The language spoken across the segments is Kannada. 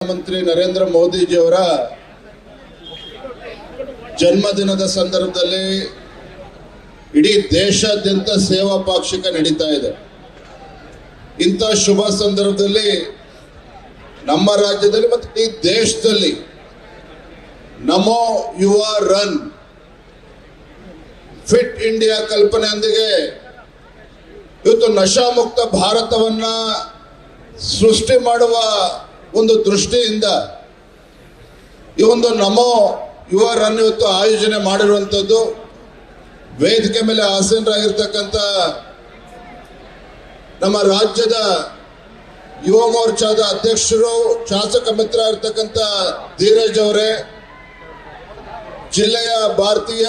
ಪ್ರಧಾನಮಂತ್ರಿ ನರೇಂದ್ರ ಮೋದಿಜಿಯವರ ಜನ್ಮದಿನದ ಸಂದರ್ಭದಲ್ಲಿ ಇಡೀ ದೇಶಾದ್ಯಂತ ಸೇವಾ ಪಾಕ್ಷಿಕ ನಡೀತಾ ಇದೆ. ಇಂಥ ಶುಭ ಸಂದರ್ಭದಲ್ಲಿ ನಮ್ಮ ರಾಜ್ಯದಲ್ಲಿ ಮತ್ತು ಈ ದೇಶದಲ್ಲಿ ನಮೋ ಯುವ ರನ್ ಫಿಟ್ ಇಂಡಿಯಾ ಕಲ್ಪನೆಯೊಂದಿಗೆ ಇವತ್ತು ನಶಾಮುಕ್ತ ಭಾರತವನ್ನ ಸೃಷ್ಟಿ ಮಾಡುವ ಒಂದು ದೃಷ್ಟಿಯಿಂದ ಈ ಒಂದು ನಮೋ ಯುವ ರನ್ ಇವತ್ತು ಆಯೋಜನೆ ಮಾಡಿರುವಂಥದ್ದು. ವೇದಿಕೆ ಮೇಲೆ ಆಸೀನರಾಗಿರ್ತಕ್ಕಂಥ ನಮ್ಮ ರಾಜ್ಯದ ಯುವ ಮೋರ್ಚಾದ ಅಧ್ಯಕ್ಷರು, ಶಾಸಕ ಮಿತ್ರ ಇರ್ತಕ್ಕಂಥ ಧೀರಜ್ ಅವರೇ, ಜಿಲ್ಲೆಯ ಭಾರತೀಯ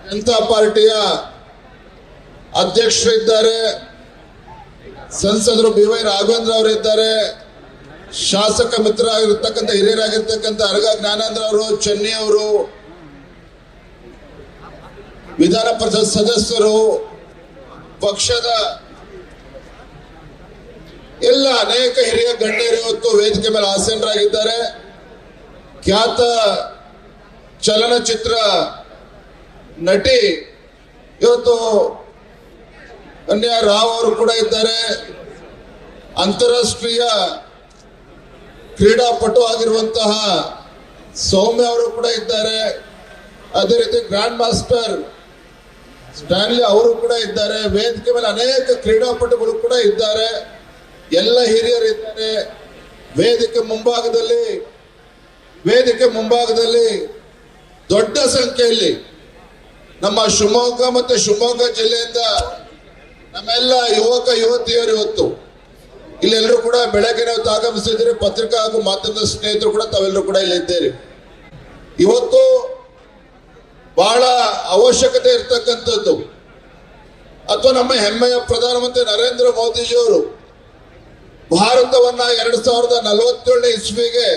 ಜನತಾ ಪಾರ್ಟಿಯ ಅಧ್ಯಕ್ಷರಿದ್ದಾರೆ, ಸಂಸದರು ಬಿ ವೈ ರಾಘವೇಂದ್ರ ಅವರಿದ್ದಾರೆ, ಶಾಸಕ ಮಿತ್ರ ಆಗಿರ್ತಕ್ಕಂಥ ಹಿರಿಯರಾಗಿರ್ತಕ್ಕಂಥ ಅರಗ ಜ್ಞಾನೇಂದ್ರ ಅವರು, ಚೆನ್ನಿ ಅವರು, ವಿಧಾನ ಪರಿಷತ್ ಸದಸ್ಯರು, ಪಕ್ಷದ ಎಲ್ಲ ಅನೇಕ ಹಿರಿಯ ಗಣ್ಯರು ಇವತ್ತು ವೇದಿಕೆ ಮೇಲೆ ಆಸೀನರಾಗಿದ್ದಾರೆ. ಖ್ಯಾತ ಚಲನಚಿತ್ರ ನಟಿ ಇವತ್ತು ಕನ್ಯಾ ರಾವ್ ಅವರು ಕೂಡ ಇದ್ದಾರೆ. ಅಂತಾರಾಷ್ಟ್ರೀಯ ಕ್ರೀಡಾಪಟು ಆಗಿರುವಂತಹ ಸೌಮ್ಯ ಅವರು ಕೂಡ ಇದ್ದಾರೆ. ಅದೇ ರೀತಿ ಗ್ರ್ಯಾಂಡ್ ಮಾಸ್ಟರ್ ಸ್ಟ್ಯಾನ್ಲಿ ಅವರು ಕೂಡ ಇದ್ದಾರೆ. ವೇದಿಕೆ ಮೇಲೆ ಅನೇಕ ಕ್ರೀಡಾಪಟುಗಳು ಕೂಡ ಇದ್ದಾರೆ. ಎಲ್ಲ ಹಿರಿಯರಿದ್ದಾರೆ. ವೇದಿಕೆ ಮುಂಭಾಗದಲ್ಲಿ ದೊಡ್ಡ ಸಂಖ್ಯೆಯಲ್ಲಿ ನಮ್ಮ ಶಿವಮೊಗ್ಗ ಮತ್ತು ಶಿವಮೊಗ್ಗ ಜಿಲ್ಲೆಯಿಂದ ನಮ್ಮೆಲ್ಲ ಯುವಕ ಯುವತಿಯರು ಇವತ್ತು ಇಲ್ಲೆಲ್ಲರೂ ಕೂಡ ಬೆಳಗ್ಗೆ ಇವತ್ತು ಆಗಮಿಸಿದ್ದೀರಿ. ಪತ್ರಿಕಾ ಹಾಗೂ ಮಾಧ್ಯಮದ ಸ್ನೇಹಿತರು ಕೂಡ ತಾವೆಲ್ಲರೂ ಕೂಡ ಇಲ್ಲಿದ್ದೀರಿ. ಇವತ್ತು ಬಹಳ ಅವಶ್ಯಕತೆ ಇರ್ತಕ್ಕಂಥದ್ದು ಅಥವಾ ನಮ್ಮ ಹೆಮ್ಮೆಯ ಪ್ರಧಾನಮಂತ್ರಿ ನರೇಂದ್ರ ಮೋದಿಜಿಯವರು ಭಾರತವನ್ನ 2047 ಇಸ್ವಿಗೆ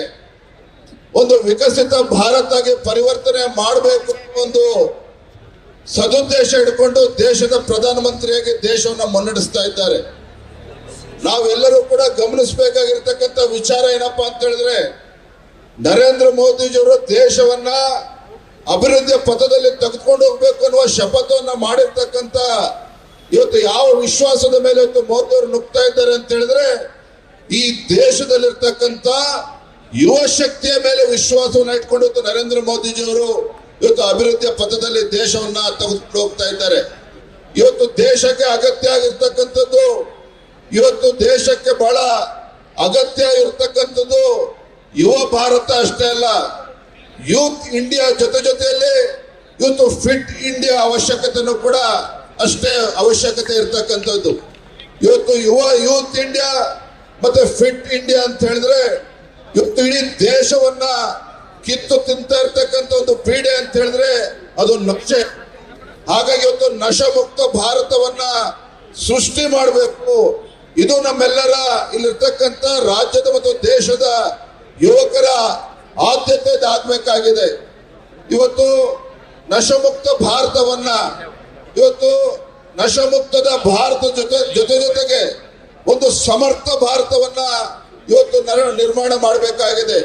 ಒಂದು ವಿಕಸಿತ ಭಾರತಕ್ಕೆ ಪರಿವರ್ತನೆ ಮಾಡಬೇಕು ಒಂದು ಸದುದ್ದೇಶ ಇಟ್ಕೊಂಡು ದೇಶದ ಪ್ರಧಾನಮಂತ್ರಿಯಾಗಿ ದೇಶವನ್ನ ಮುನ್ನಡೆಸ್ತಾ ಇದ್ದಾರೆ. ನಾವೆಲ್ಲರೂ ಕೂಡ ಗಮನಿಸಬೇಕಾಗಿರ್ತಕ್ಕಂಥ ವಿಚಾರ ಏನಪ್ಪಾ ಅಂತ ಹೇಳಿದ್ರೆ, ನರೇಂದ್ರ ಮೋದಿಜಿಯವರು ದೇಶವನ್ನ ಅಭಿವೃದ್ಧಿಯ ಪಥದಲ್ಲಿ ತೆಗೆದುಕೊಂಡು ಹೋಗ್ಬೇಕು ಅನ್ನುವ ಶಪಥವನ್ನ ಮಾಡಿರ್ತಕ್ಕಂಥ ಇವತ್ತು ಯಾವ ವಿಶ್ವಾಸದ ಮೇಲೆ ಇವತ್ತು ಮೋದಿ ಅವರು ನುಗ್ತಾ ಇದ್ದಾರೆ ಅಂತ ಹೇಳಿದ್ರೆ, ಈ ದೇಶದಲ್ಲಿರ್ತಕ್ಕಂಥ ಯುವ ಶಕ್ತಿಯ ಮೇಲೆ ವಿಶ್ವಾಸವನ್ನ ಇಟ್ಕೊಂಡು ನರೇಂದ್ರ ಮೋದಿಜಿಯವರು ಇವತ್ತು ಅಭಿವೃದ್ಧಿಯ ಪಥದಲ್ಲಿ ದೇಶವನ್ನ ತೆಗೆದುಕೊಂಡು ಹೋಗ್ತಾ ಇದ್ದಾರೆ. ಇವತ್ತು ದೇಶಕ್ಕೆ ಅಗತ್ಯ ಆಗಿರ್ತಕ್ಕಂಥದ್ದು, ಇವತ್ತು ದೇಶಕ್ಕೆ ಬಹಳ ಅಗತ್ಯ ಇರತಕ್ಕಂಥದ್ದು ಯುವ ಭಾರತ ಅಷ್ಟೇ ಅಲ್ಲ, ಯೂತ್ ಇಂಡಿಯಾ ಜೊತೆಯಲ್ಲಿ ಇವತ್ತು ಫಿಟ್ ಇಂಡಿಯಾ ಅವಶ್ಯಕತೆನೂ ಕೂಡ ಅಷ್ಟೇ ಅವಶ್ಯಕತೆ ಇರ್ತಕ್ಕಂಥದ್ದು. ಇವತ್ತು ಯೂತ್ ಇಂಡಿಯಾ ಮತ್ತೆ ಫಿಟ್ ಇಂಡಿಯಾ ಅಂತ ಹೇಳಿದ್ರೆ ಇವತ್ತು ಇಡೀ ದೇಶವನ್ನ ಕಿತ್ತು ತಿಂತ ಇರ್ತಕ್ಕಂಥ ಒಂದು ಪೀಡೆ ಅಂತ ಹೇಳಿದ್ರೆ ಅದು ನಶೆ. ಹಾಗಾಗಿ ಇವತ್ತು ನಶಮುಕ್ತ ಭಾರತವನ್ನ ಸೃಷ್ಟಿ ಮಾಡಬೇಕು. ಇದು ನಮ್ಮೆಲ್ಲರ ಇಲ್ಲಿರ್ತಕ್ಕಂಥ ರಾಜ್ಯದ ಮತ್ತು ದೇಶದ ಯುವಕರ ಆದ್ಯತೆ ಆಗ್ಬೇಕಾಗಿದೆ. ಇವತ್ತು ನಶಮುಕ್ತ ಭಾರತವನ್ನ ಇವತ್ತು ನಶಮುಕ್ತದ ಭಾರತ ಜೊತೆಗೆ ಒಂದು ಸಮರ್ಥ ಭಾರತವನ್ನ ಇವತ್ತು ನಿರ್ಮಾಣ ಮಾಡಬೇಕಾಗಿದೆ.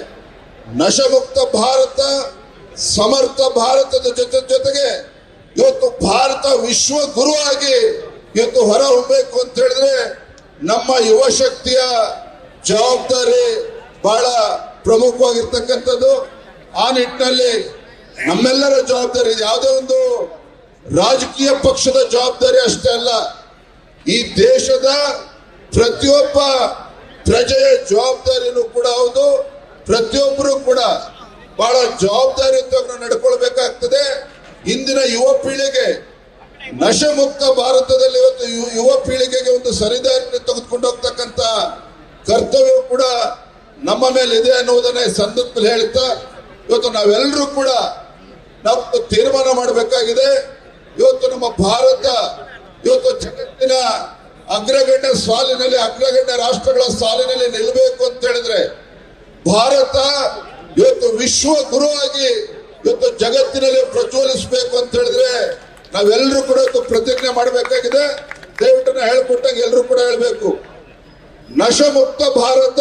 ನಶಮುಕ್ತ ಭಾರತ, ಸಮರ್ಥ ಭಾರತದ ಜೊತೆಗೆ ಇವತ್ತು ಭಾರತ ವಿಶ್ವ ಗುರು ಆಗಿ ಇವತ್ತು ಹೊರ ಹೊಮ್ಮಬೇಕು ಅಂತ ಹೇಳಿದ್ರೆ ನಮ್ಮ ಯುವ ಶಕ್ತಿಯ ಜವಾಬ್ದಾರಿ ಬಹಳ ಪ್ರಮುಖವಾಗಿರ್ತಕ್ಕಂಥದ್ದು. ಆ ನಿಟ್ಟಿನಲ್ಲಿ ನಮ್ಮೆಲ್ಲರ ಜವಾಬ್ದಾರಿ, ಯಾವುದೇ ಒಂದು ರಾಜಕೀಯ ಪಕ್ಷದ ಜವಾಬ್ದಾರಿ ಅಷ್ಟೇ ಅಲ್ಲ, ಈ ದೇಶದ ಪ್ರತಿಯೊಬ್ಬ ಪ್ರಜೆಯ ಜವಾಬ್ದಾರಿನೂ ಕೂಡ ಹೌದು. ಪ್ರತಿಯೊಬ್ಬರು ಕೂಡ ಬಹಳ ಜವಾಬ್ದಾರಿಯುತವಾಗಿ ನಡ್ಕೊಳ್ಬೇಕಾಗ್ತದೆ. ಇಂದಿನ ಯುವ ಪೀಳಿಗೆ ನಶಮುಕ್ತ ಭಾರತದಲ್ಲಿ ಇವತ್ತು ಯುವ ಪೀಳಿಗೆಗೆ ಒಂದು ಸರಿದಾರಿ ತೆಗೆದುಕೊಂಡು ಹೋಗ್ತಕ್ಕಂಥ ಕರ್ತವ್ಯ ಕೂಡ ನಮ್ಮ ಮೇಲೆ ಇದೆ ಅನ್ನುವುದನ್ನೇ ಸಂದರ್ಭದಲ್ಲಿ ಹೇಳ್ತಾ ಇವತ್ತು ನಾವೆಲ್ಲರೂ ಕೂಡ ನಾವು ತೀರ್ಮಾನ ಮಾಡಬೇಕಾಗಿದೆ. ಇವತ್ತು ನಮ್ಮ ಭಾರತ ಇವತ್ತು ಜಗತ್ತಿನ ಅಗ್ರಗಣ್ಯ ರಾಷ್ಟ್ರಗಳ ಸಾಲಿನಲ್ಲಿ ನಿಲ್ಲಬೇಕು ಅಂತ ಹೇಳಿದ್ರೆ ಭಾರತ ಇವತ್ತು ವಿಶ್ವ ಗುರು ಆಗಿ ಇವತ್ತು ಜಗತ್ತಿನಲ್ಲಿ ಪ್ರಜ್ವಲಿಸಬೇಕು ಅಂತ ಹೇಳಿದ್ರೆ ನಾವೆಲ್ಲರೂ ಕೂಡ ಇವತ್ತು ಪ್ರತಿಜ್ಞೆ ಮಾಡಬೇಕಾಗಿದೆ. ದಯವಿಟ್ಟು ಹೇಳ್ಕೊಟ್ಟಂಗೆ ಎಲ್ಲರೂ ಕೂಡ ಹೇಳ್ಬೇಕು. ನಶಮುಕ್ತ ಭಾರತ,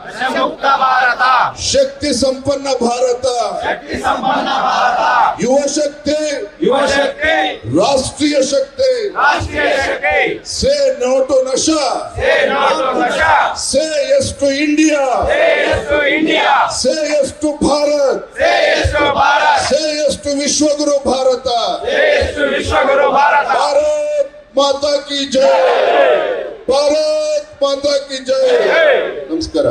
ನಶಮುಕ್ತ ಭಾರತ, ಶಕ್ತಿ ಸಂಪನ್ನ ಭಾರತ, ಶಕ್ತಿ ಸಂಪನ್ನ ಭಾರತ, ಯುವ ಶಕ್ತಿ, ಯುವ ಶಕ್ತಿ, ರಾಷ್ಟ್ರೀಯ ಶಕ್ತಿ. ರಾಷ್ಟ್ರೀಯ ಶಕ್ತಿ. ಸೇ ನೋ ಟು ನಶಾ, Say no to Russia. Say yes to India, Say yes to India. Say yes to Bharat, Say yes to Bharat. Say yes to ವಿಶ್ವಗುರು Bharat. Say yes to Vishwaguru Bharata. Bharat ಮಾತಾ ಕಿ ಜೈ, ಭಾರತ್ ಮಾತಾ ಕಿ ಜೈ. ನಮಸ್ಕಾರ.